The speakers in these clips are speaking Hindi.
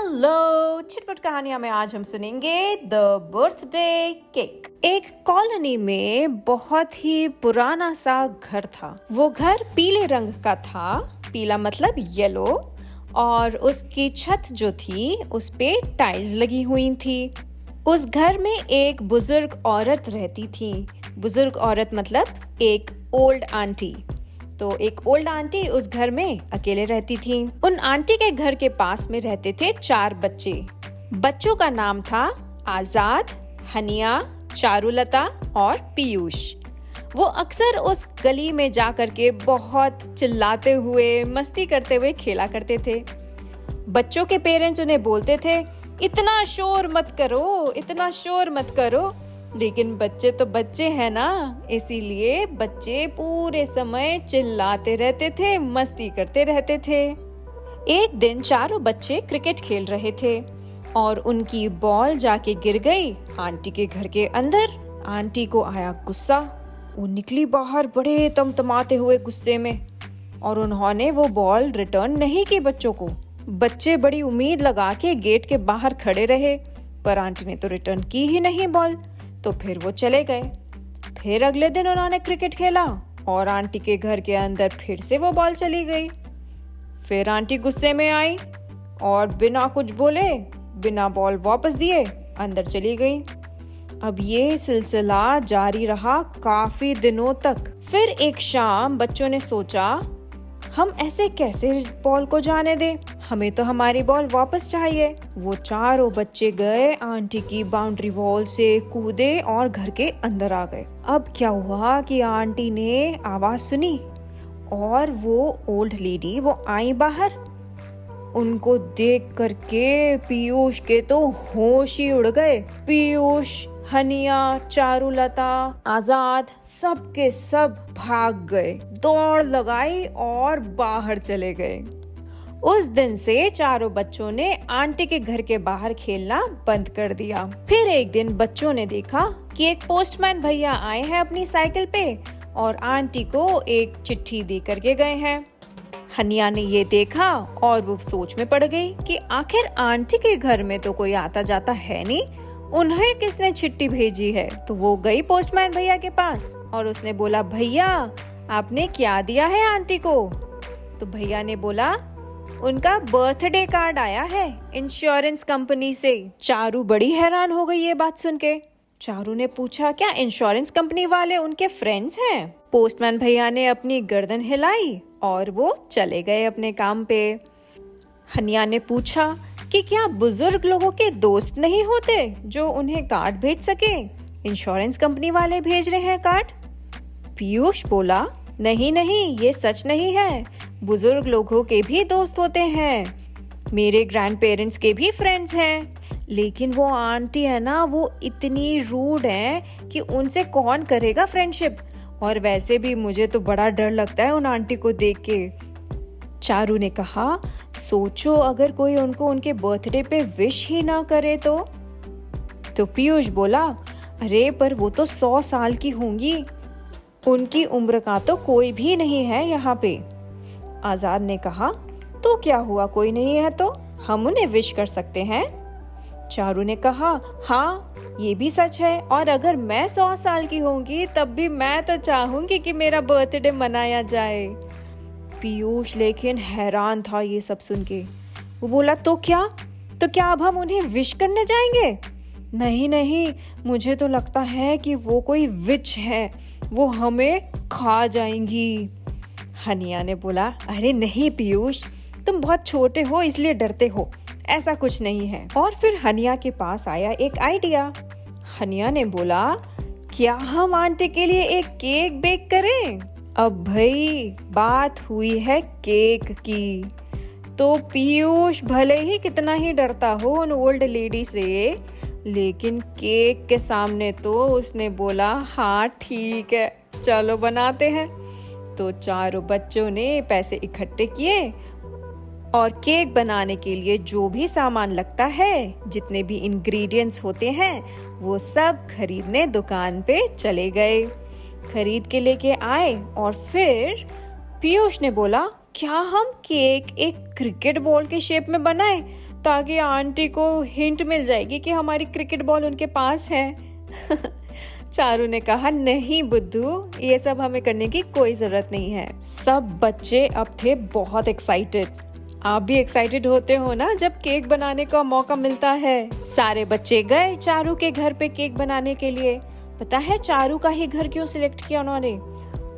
हेलो, छिटपुट कहानियां में आज हम सुनेंगे द बर्थडे केक। एक कॉलोनी में बहुत ही पुराना सा घर था। वो घर पीले रंग का था, पीला मतलब येलो, और उसकी छत जो थी उस पे टाइल्स लगी हुई थी। उस घर में एक बुजुर्ग औरत रहती थी। बुजुर्ग औरत मतलब एक ओल्ड आंटी। तो एक ओल्ड आंटी उस घर में अकेले रहती थी। उन आंटी के घर के पास में रहते थे 4 बच्चे। बच्चों का नाम था आजाद, हनिया, चारुलता और पीयूष। वो अक्सर उस गली में जा करके बहुत चिल्लाते हुए, मस्ती करते हुए खेला करते थे। बच्चों के पेरेंट्स उन्हें बोलते थे, इतना शोर मत करो, इतना शोर मत करो। लेकिन बच्चे तो बच्चे हैं ना, इसीलिए बच्चे पूरे समय चिल्लाते रहते थे, मस्ती करते रहते थे। एक दिन चारों बच्चे क्रिकेट खेल रहे थे और उनकी बॉल जाके गिर गई आंटी के घर के अंदर। आंटी को आया गुस्सा। वो निकली बाहर बड़े तमतमाते हुए गुस्से में, और उन्होंने वो बॉल रिटर्न नहीं की बच्चों को। बच्चे बड़ी उम्मीद लगा के गेट के बाहर खड़े रहे, पर आंटी ने तो रिटर्न की ही नहीं बॉल। तो फिर वो चले गए। फिर अगले दिन उन्होंने क्रिकेट खेला और आंटी के घर के अंदर फिर से वो बॉल चली गई। फिर आंटी गुस्से में आई और बिना कुछ बोले, बिना बॉल वापस दिए अंदर चली गई। अब ये सिलसिला जारी रहा काफी दिनों तक। फिर एक शाम बच्चों ने सोचा, हम ऐसे कैसे बॉल को जाने दें, हमें तो हमारी बॉल वापस चाहिए। वो चारों बच्चे गए, आंटी की बाउंड्री वॉल से कूदे और घर के अंदर आ गए। अब क्या हुआ कि आंटी ने आवाज सुनी और वो ओल्ड लेडी वो आई बाहर। उनको देख करके पीयूष के तो होश ही उड़ गए। पीयूष, हनिया, चारुलता, आजाद सब के सब भाग गए, दौड़ लगाई और बाहर चले गए। उस दिन से चारों बच्चों ने आंटी के घर के बाहर खेलना बंद कर दिया। फिर एक दिन बच्चों ने देखा कि एक पोस्टमैन भैया आए हैं अपनी साइकिल पे और आंटी को एक चिट्ठी दे करके गए हैं। हनिया ने ये देखा और वो सोच में पड़ गई कि आखिर आंटी के घर में तो कोई आता जाता है नहीं, उन्हें किसने चिट्ठी भेजी है। तो वो गई पोस्टमैन भैया के पास और उसने बोला, भैया आपने क्या दिया है आंटी को? तो भैया ने बोला, उनका बर्थडे कार्ड आया है इंश्योरेंस कंपनी से। चारू बड़ी हैरान हो गई ये बात सुन के। चारू ने पूछा, क्या इंश्योरेंस कंपनी वाले उनके फ्रेंड्स हैं? पोस्टमैन भैया ने अपनी गर्दन हिलाई और वो चले गए अपने काम पे। हनिया ने पूछा कि क्या बुजुर्ग लोगों के दोस्त नहीं होते जो उन्हें कार्ड भेज सके? इंश्योरेंस कंपनी वाले भेज रहे हैं कार्ड। पीयूष बोला, नहीं नहीं, ये सच नहीं है। बुजुर्ग लोगों के भी दोस्त होते हैं, मेरे ग्रैंड पेरेंट्स के भी फ्रेंड्स हैं। लेकिन वो आंटी है ना, वो इतनी रूड है कि उनसे कौन करेगा फ्रेंडशिप। और वैसे भी मुझे तो बड़ा डर लगता है उन आंटी को देख के। चारू ने कहा, सोचो अगर कोई उनको उनके बर्थडे पे विश ही ना करे तो पीयूष बोला, अरे पर वो तो 100 साल की होंगी, उनकी उम्र का तो कोई भी नहीं है यहाँ पे। आजाद ने कहा, तो क्या हुआ, कोई नहीं है तो हम उन्हें विश कर सकते हैं। चारू ने कहा, हाँ ये भी सच है, और अगर मैं 100 साल की होंगी तब भी मैं तो चाहूंगी कि मेरा बर्थडे मनाया जाए। पीयूष लेकिन हैरान था ये सब सुन के। वो बोला, तो क्या अब हम उन्हें विश करने जाएंगे? नहीं नहीं, मुझे तो लगता है कि वो कोई विच है, वो हमें खा जाएंगी। हनिया ने बोला, अरे नहीं पीयूष, तुम बहुत छोटे हो इसलिए डरते हो, ऐसा कुछ नहीं है। और फिर हनिया के पास आया एक आइडिया। हनिया ने बोला, क्या हम आंटी के लिए एक केक बेक करें? अब भाई बात हुई है केक की। तो पीयूष भले ही कितना ही डरता हो उन ओल्ड लेडी से, लेकिन केक के सामने तो उसने बोला, हाँ ठीक है, चलो बनाते हैं। तो चारों बच्चों ने पैसे इकट्ठे किए और केक बनाने के लिए जो भी सामान लगता है, जितने भी इंग्रेडिएंट्स होते हैं, वो सब खरीदने दुकान पे चले गए। खरीद के लेके आए और फिर पीयूष ने बोला, क्या हम केक एक क्रिकेट बॉल के शेप में बनाएं ताकि आंटी को हिंट मिल जाएगी कि हमारी क्रिकेट बॉल उनके पास है। चारू ने कहा, नहीं बुद्धू, ये सब हमें करने की कोई जरूरत नहीं है। सब बच्चे अब थे बहुत एक्साइटेड। आप भी एक्साइटेड होते हो ना जब केक बनाने का मौका मिलता है। सारे बच्चे गए चारू के घर पे केक बनाने के लिए। पता है चारू का ही घर क्यों सिलेक्ट किया उन्होंने?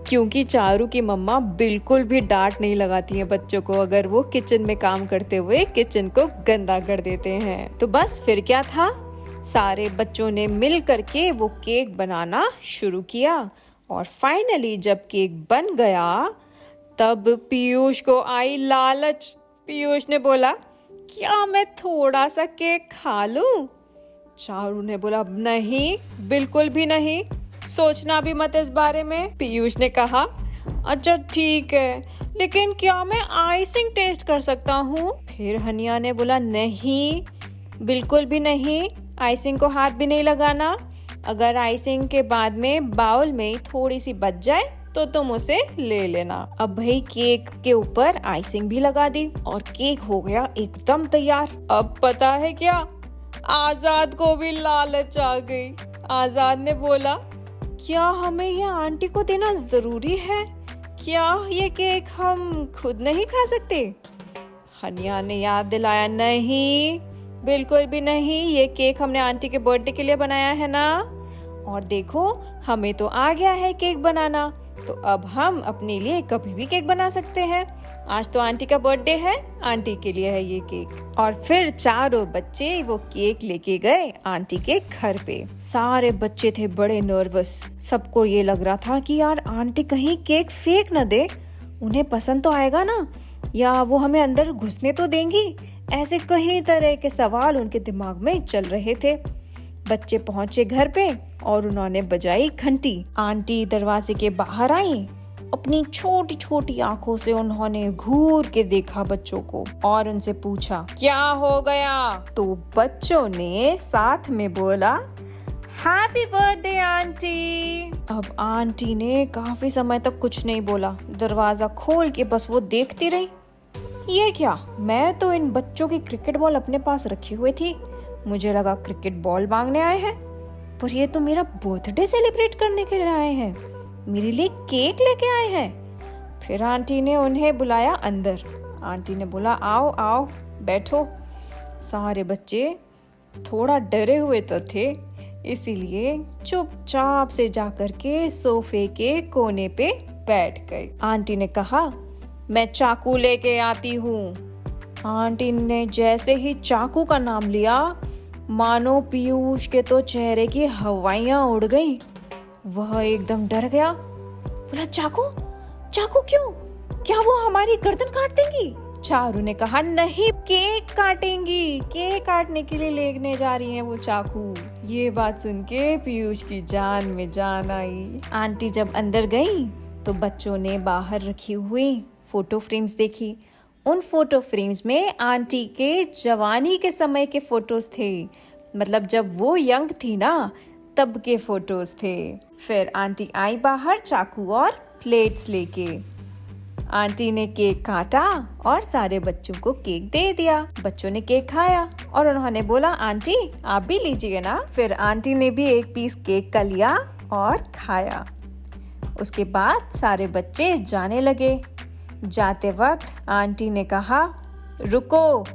क्योंकि चारू की मम्मा बिल्कुल भी डांट नहीं लगाती हैं बच्चों को अगर वो किचन में काम करते हुए किचन को गंदा कर देते हैं। तो बस फिर क्या था, सारे बच्चों ने मिल करके वो केक बनाना शुरू किया और फाइनली जब केक बन गया तब पीयूष को आई लालच। पीयूष ने बोला, क्या मैं थोड़ा सा केक खा लूं? चारू ने बोला, नहीं, बिल्कुल भी नहीं, सोचना भी मत इस बारे में। पीयूष ने कहा, अच्छा ठीक है, लेकिन क्या मैं आइसिंग टेस्ट कर सकता हूँ? फिर हनिया ने बोला, नहीं, बिल्कुल भी नहीं, आइसिंग को हाथ भी नहीं लगाना। अगर आइसिंग के बाद में बाउल में थोड़ी सी बच जाए तो तुम उसे ले लेना। अब भाई केक के ऊपर आइसिंग भी लगा दी और केक हो गया एकदम तैयार। अब पता है क्या, आजाद को भी लालच आ गई। आजाद ने बोला, क्या हमें ये आंटी को देना जरूरी है? क्या ये केक हम खुद नहीं खा सकते? हनिया ने याद दिलाया, नहीं, बिल्कुल भी नहीं, ये केक हमने आंटी के बर्थडे के लिए बनाया है ना। और देखो, हमें तो आ गया है केक बनाना, तो अब हम अपने लिए कभी भी केक बना सकते हैं। आज तो आंटी का बर्थडे है, आंटी के लिए है ये केक। और फिर चारों बच्चे वो केक लेके गए आंटी के घर पे। सारे बच्चे थे बड़े नर्वस। सबको ये लग रहा था कि यार आंटी कहीं केक फेंक न दे, उन्हें पसंद तो आएगा ना, या वो हमें अंदर घुसने तो देंगी। ऐसे कई तरह के सवाल उनके दिमाग में चल रहे थे। बच्चे पहुंचे घर पे और उन्होंने बजाई घंटी। आंटी दरवाजे के बाहर आई। अपनी छोटी छोटी आंखों से उन्होंने घूर के देखा बच्चों को और उनसे पूछा, क्या हो गया? तो बच्चों ने साथ में बोला, हैप्पी बर्थडे आंटी। अब आंटी ने काफी समय तक कुछ नहीं बोला, दरवाजा खोल के बस वो देखती रही। ये क्या, मैं तो इन बच्चों की क्रिकेट बॉल अपने पास रखी हुई थी, मुझे लगा क्रिकेट बॉल मांगने आए हैं, पर ये तो मेरा बर्थडे सेलिब्रेट करने के लिए आए हैं, मेरे लिए केक लेके आए हैं। फिर आंटी ने उन्हें बुलाया अंदर। आंटी ने बोला, आओ आओ बैठो। सारे बच्चे थोड़ा डरे हुए तो थे, इसीलिए चुपचाप से जाकर के सोफे के कोने पे बैठ गए। आंटी ने कहा, मैं चाकू लेके आती हूँ। आंटी ने जैसे ही चाकू का नाम लिया, मानो पीयूष के तो चेहरे की हवाइयां उड़ गईं। वह एकदम डर गया। बोला, चाकू? चाकू क्यों? क्या वो हमारी गर्दन काट देंगी? चारू ने कहा, नहीं, केक काटेंगी, केक काटने के लिए लेने जा रही हैं वो चाकू। ये बात सुन के पीयूष की जान में जान आई। आंटी जब अंदर गई तो बच्चों ने बाहर रखी हुई फोटो फ्रेम्स देखी। उन फोटो फ्रेम्स में आंटी के जवानी के समय के फोटोज थे, मतलब जब वो यंग थी ना, तब के फोटोज थे। फिर आंटी आई बाहर चाकू और प्लेट्स लेके। आंटी ने केक काटा और सारे बच्चों को केक दे दिया। बच्चों ने केक खाया और उन्होंने बोला, आंटी आप भी लीजिए ना। फिर आंटी ने भी एक पीस केक का लिया और खाया। उसके बाद सारे बच्चे जाने लगे। जाते वक्त आंटी ने कहा, रुको,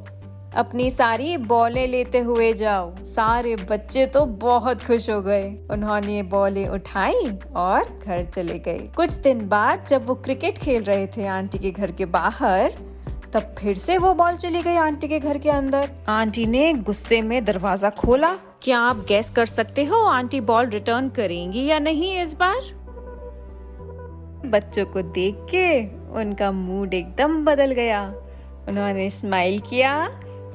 अपनी सारी बॉलें लेते हुए जाओ। सारे बच्चे तो बहुत खुश हो गए। उन्होंने बॉलें उठाई और घर चले गए। कुछ दिन बाद जब वो क्रिकेट खेल रहे थे आंटी के घर के बाहर, तब फिर से वो बॉल चली गई आंटी के घर के अंदर। आंटी ने गुस्से में दरवाजा खोला। क्या आप गैस कर सकते हो आंटी बॉल रिटर्न करेंगी या नहीं इस बार? बच्चों को देख के उनका मूड एकदम बदल गया। उन्होंने स्माइल किया,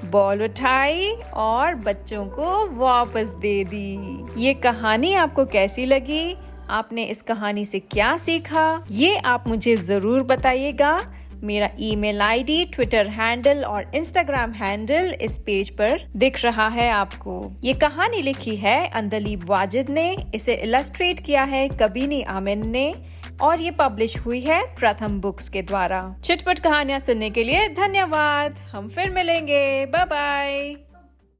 बॉल उठाई और बच्चों को वापस दे दी। ये कहानी आपको कैसी लगी? आपने इस कहानी से क्या सीखा? ये आप मुझे जरूर बताइएगा। मेरा ईमेल आईडी, ट्विटर हैंडल और इंस्टाग्राम हैंडल इस पेज पर दिख रहा है आपको। ये कहानी लिखी है अंदलीब वाजिद ने, इसे इलस्ट्रेट किया है कबीनी आमिन ने, और ये पब्लिश हुई है प्रथम बुक्स के द्वारा। चटपट कहानियाँ सुनने के लिए धन्यवाद। हम फिर मिलेंगे। Bye bye.